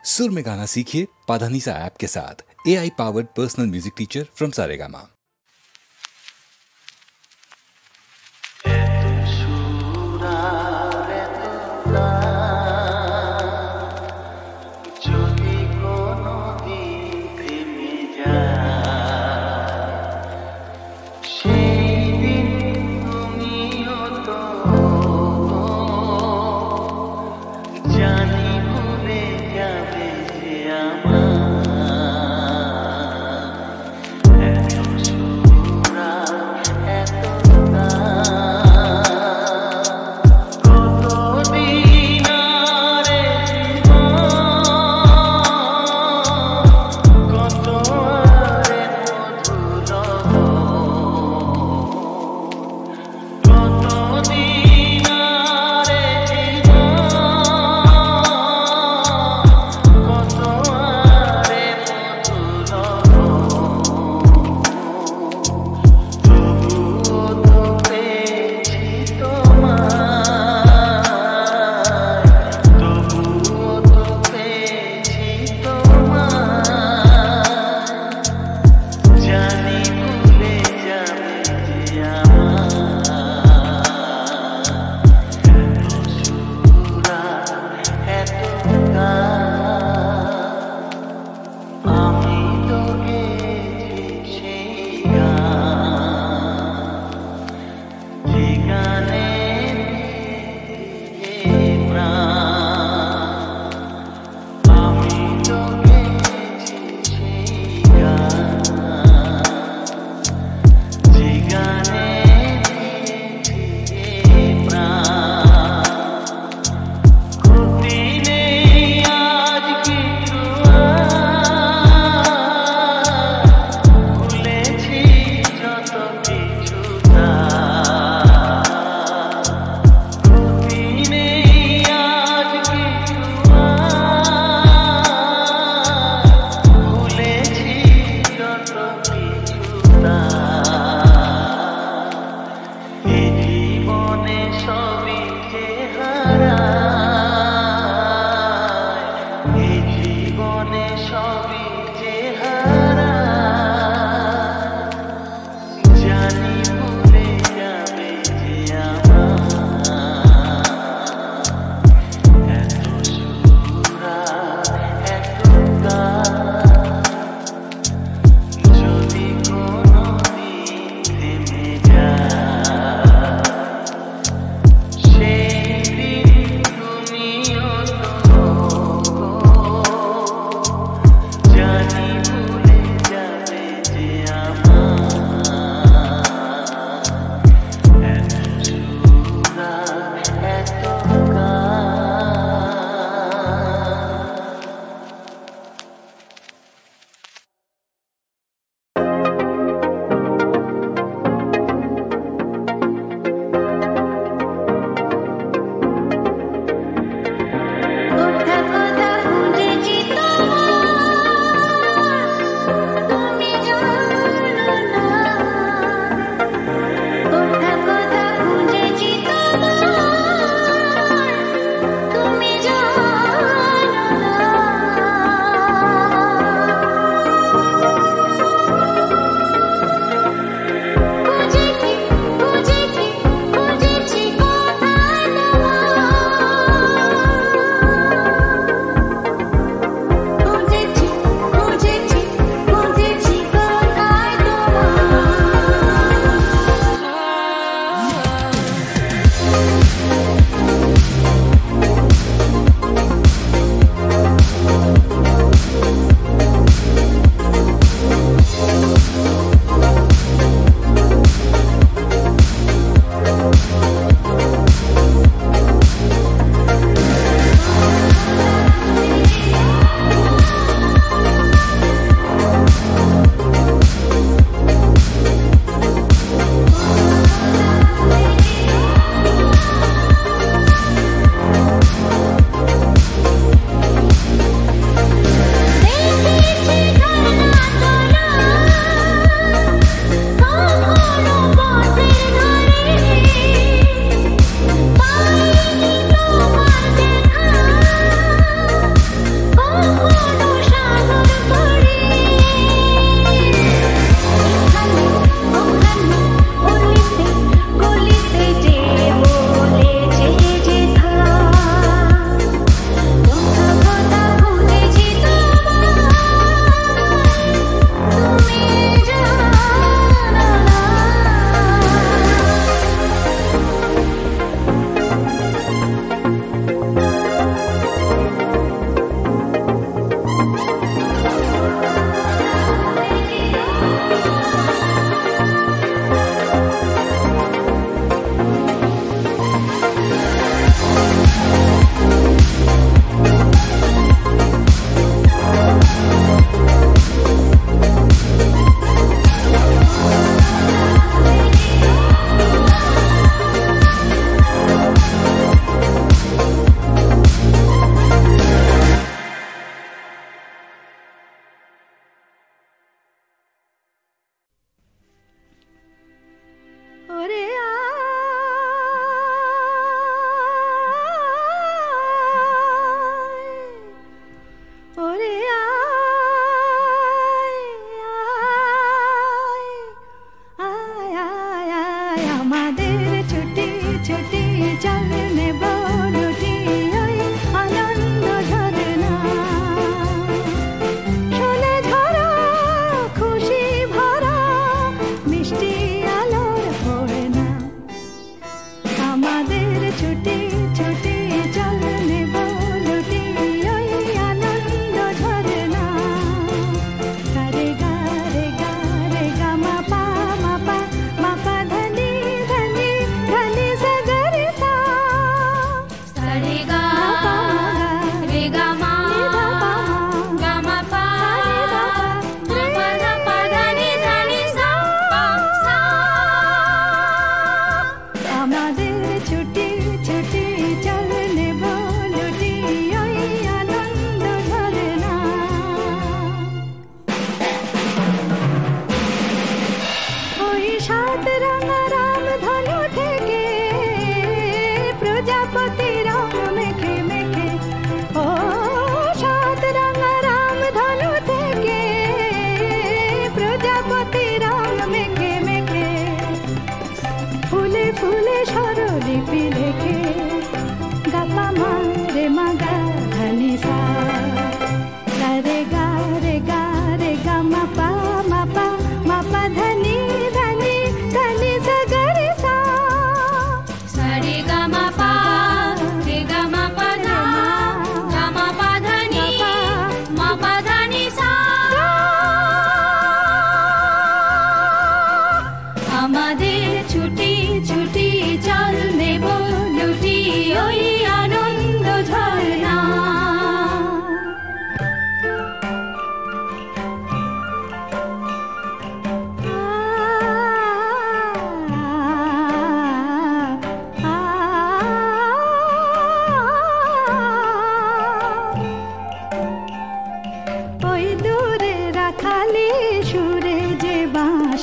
सुर में गाना सीखिए पाधानीसा ऐप के साथ। AI powered personal music teacher from Saregama.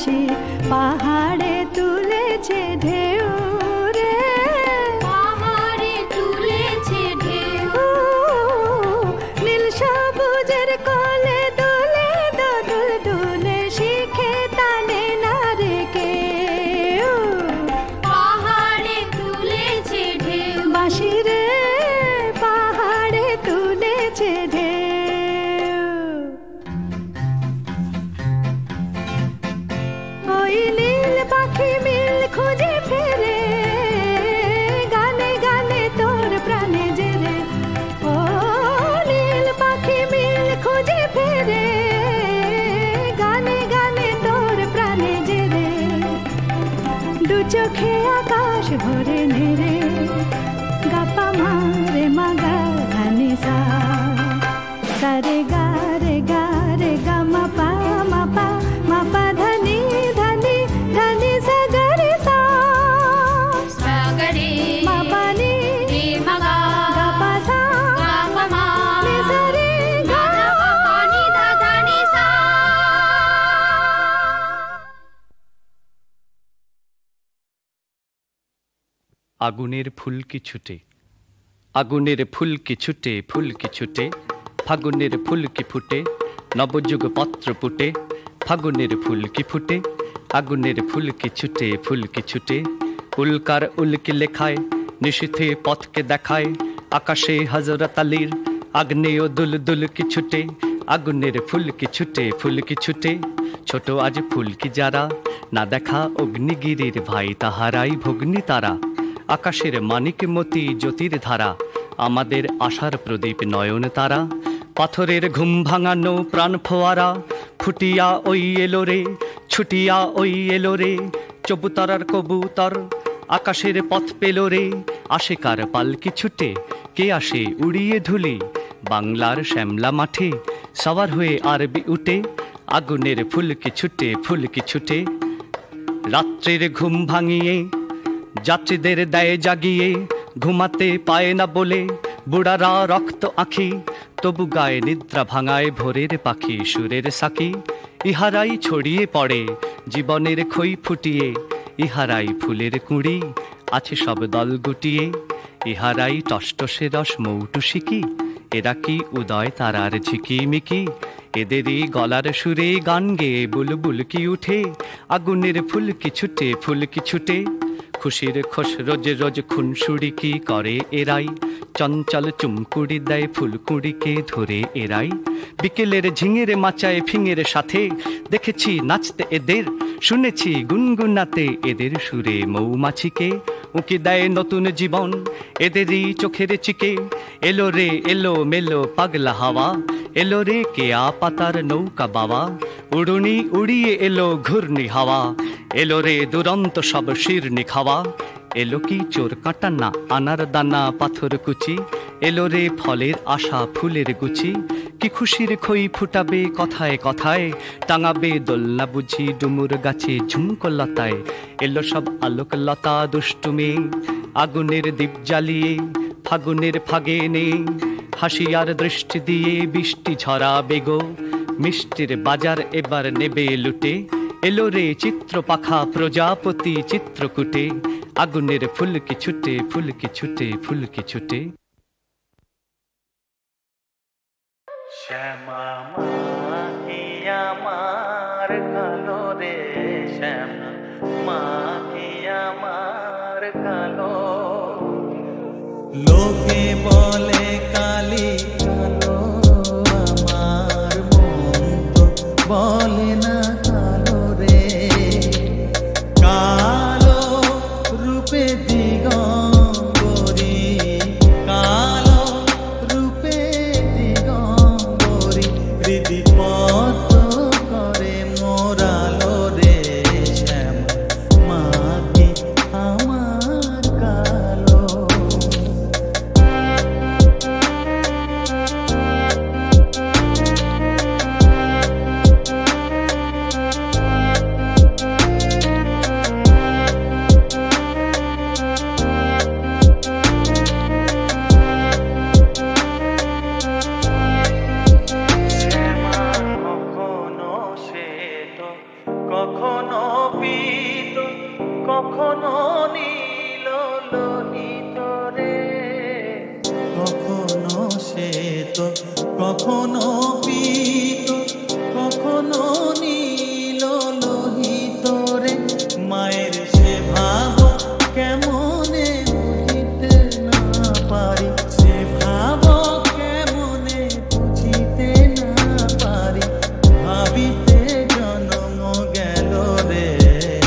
বাঁশি পাহাড়ে তুলেছে ঢেউ রে, পাহাড়ে তুলেছে ঢেউ। নীল সবুজের কোলে দুলে দোদুল দুলে শিখে টানে না রে কেউ, পাহাড়ে তুলেছে ঢেউ। বাঁশি রে পাহাড়ে তুলেছে ঢেউ। ওই নীল পাখি মিল খুঁজে ফেরে, গানে গানে তোর প্রাণে জেরে। ও নীল পাখি মিল খুঁজে ফেরে, গানে গানে তোর প্রাণে জেরে। দু চোখে আকাশ ভরে নেড়ে, গাপা মারে মাগা ধানি সা, সারে গা রে গা রে গা মা পা ধানি ধানি ধানি সা গা রে সা, সাগরে মা পা নি রে মাগা গা পা সা গা পা মা নি সা রে গা। গা পা পা নি ধা ধা নি সা। আগুনের ফুলকি ছুটে, আগুনের ফুলকি ছুটে, ফুলকি ছুটে, ফাগুনের ফুলকি ফুটে, নবযুগ পত্র ফুটে, ফাগুনের ফুলকি ফুটে, আগুনের ফুলকি ছুটে, ফুলকি ছুটে। উল্কার উল্কি লেখায় নিশীথে পথকে দেখায়, আকাশে হযরত আলীর আগ্নেয় দুল দুলকি ছুটে, আগুনের ফুলকি ছুটে, ফুলকি ছুটে। ছোট আজ ফুলকি যারা, না দেখা অগ্নিগিরির ভাই তাহারাই ভগ্নি তারা। আকাশের মানিক মতি জ্যোতির ধারা, আমাদের আশার প্রদীপ নয়ন তারা। পাথরের ঘুম ভাঙানো প্রাণ ফোয়ারা, ফুটিয়া ওই এলো রে, ছুটিয়া ওই এলো রে। চবুতরার কবুতর আকাশের পথ পেল রে, আসে কার পালকি ছুটে, কে আসে উড়িয়ে ধুলি বাংলার শ্যামলা মাঠে। সওয়ার হয়ে আরবি উঠে, আগুনের ফুলকি ছুটে, ফুলকি ছুটে। রাত্রির ঘুম ভাঙিয়ে যাত্রীদের দেয় জাগিয়ে, ঘুমাতে পায় না বলে বুড়ারা রক্ত আঁখি, তবু গায়ে নিদ্রা ভাঙায় ভোরের পাখি সুরের সাকি। ইহারাই ছড়িয়ে পড়ে জীবনের খই ফুটিয়ে, ইহারাই ফুলের কুঁড়ি আছে সব দল গুটিয়ে। ইহারাই টসটসে রস মৌটুসিকি, এরা কি উদয় তারার ঝিকিমিকি। এদেরই গলার সুরে গান গেয়ে বুলবুল কি উঠে, আগুনের ফুলকি ছুটে, ফুলকি ছুটে। খুশির খোশ রোজ রোজ খুনসুড়ি কি করে এরাই, চঞ্চল চুমকুড়ি দেয় ফুলকুড়িকে ধরে এরাই। বিকেলের ঝিঙের মাচায় ফিঙের সাথে দেখেছি নাচতে এদের, শুনেছি গুনগুনাতে এদের সুরে মৌমাছিকে। উঁকি দেয় নতুন জীবন এদেরই চোখের চিকে, এলো রে এলো মেলো পাগলা হাওয়া, এলো রে কেয়া পাতার নৌকা বাবা। উড়ুনি উড়িয়ে এলো ঘূর্ণি হাওয়া, এলো রে দুরন্ত সব শিরনি খাওয়া। এলো কি চোর কাঁটা না আনার দানা পাথর কুচি, এলো রে ফলের আশা ফুলের গুচি। কি খুশির খই ফুটাবে কথায় কথায়, টাঙাবে দোলনা বুঝি ডুমুর গাছে ঝুমকলতায়। এলো সব আলোক লতা দুষ্টু মেয়ে, আগুনের দীপ জ্বালিয়ে ফাগুনের ফাগে নে। হাসিয়ার দৃষ্টি দিয়ে বৃষ্টি ঝরা বেগো, মিষ্টির বাজার এবার নেবে লুটে। এলো রে চিত্র পাখা প্রজাপতি চিত্রকূটে, আগুনের ফুলকি ছুটে, ফুলকি ছুটে, ফুলকি ছুটে। শ্যামা মাহি আমার কালো রে, শ্যামা মাহি আমার কালো। লোকে বলে কালি কালো, আমার মন তো বলে না কালো রে। কালো রূপে দিগম্বরী, কালো রূপে দিগম্বরী, হৃদি পদ্ম করে মোরালো রে। শ্যামা মাটি আমার কালো। কখনো পীত কখনো নীল লোহিত রে মায়ের সে ভাব কেমনে বুঝিতে না পারি সে ভাব কেমনে বুঝিতে না পারি ভাবিতে জন্ম গেল রে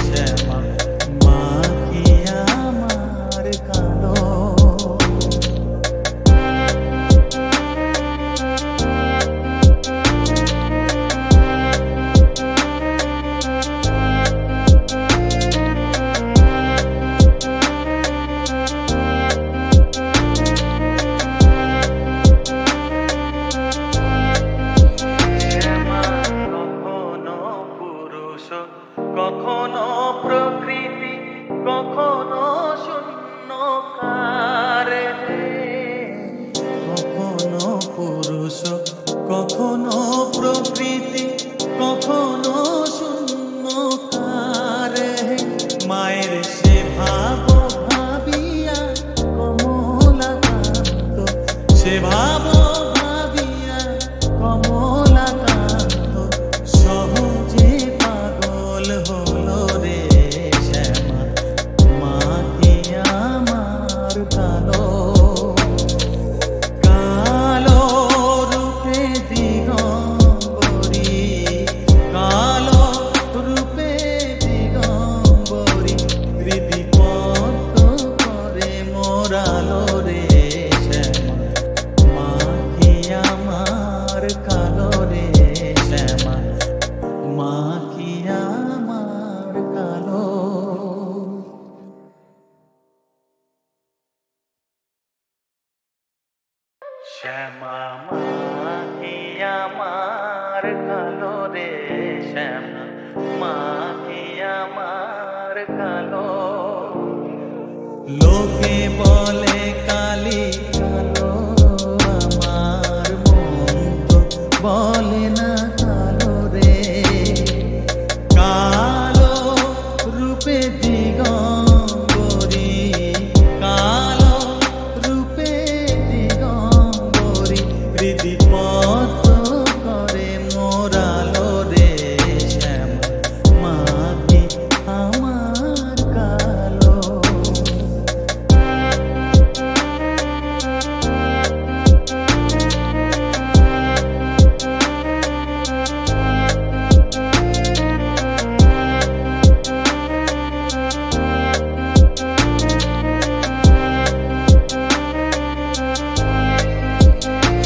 শ্যামা মা কি আমার কালো কখনো প্রকৃতি কখনো শূন্যকার কখনো পুরুষ কখনো প্রকৃতি কখনো শূন্যকার মায়ের সে ভাব ভাবিয়া কমলাকান্ত সে ভাব ভাবিয়া কমলাকান্ত সহজে পাগল হলো রে শ্যামা মা কি আমার কালো কালো রূপে দিগম্বরী কালো রূপে দিগম্বরী হৃদি পদ্ম করে মোরালো রে শ্যামা মা কি আমার কালো রে শ্যামা মা কি আমার কালো শ্যামা মা কি আমার কালো রে শ্যামা মা কি আমার কালো লোকে বলে কালি কালো আমার মন তো বলে না কালো রে কালো রূপে দিগম্বরী কালো রূপে দিগম্বরী হৃদি পদ্ম করে মোরালো রে শ্যামা মা কি আমার কালো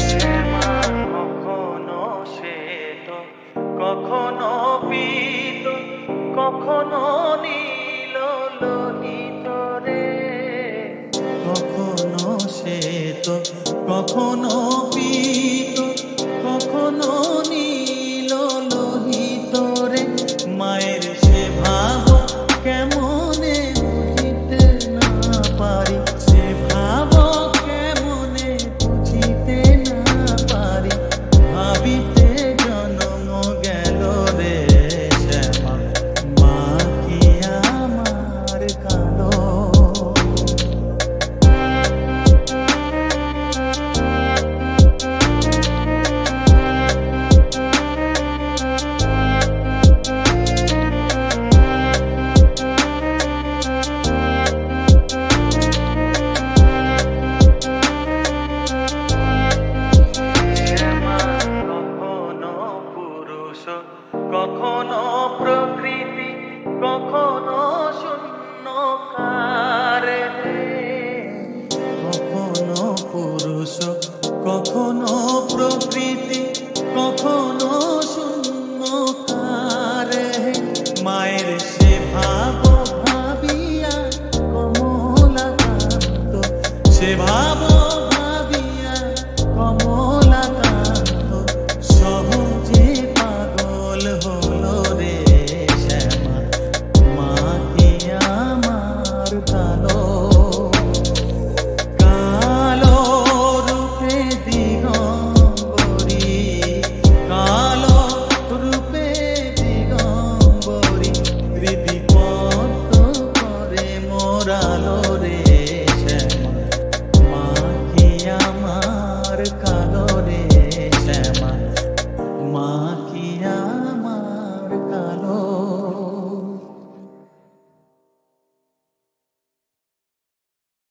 শ্যামা কখনো শ্বেত কখনো পীত কখনো নীল লোহিত রে কখনো শ্বেত কখনো পীত কখনো নীল লোহিত রে মায়ের সে ভাব কেমনে বুঝিতে না পারি সে ভাব কেমনে বুঝিতে না পারি ভাবিতে জন্ম গেল রে শ্যামা মা কি আমার কালো শ্যামা কখনো পুরুষ কখনো প্রকৃতি কখনো শূন্যকার কখনো পুরুষ কখনো প্রকৃতি কখনো শূন্যকার মায়ের সে ভাব ভাবিয়া কমলাকান্ত সে ভাব ভাবিয়া কমলাকান্ত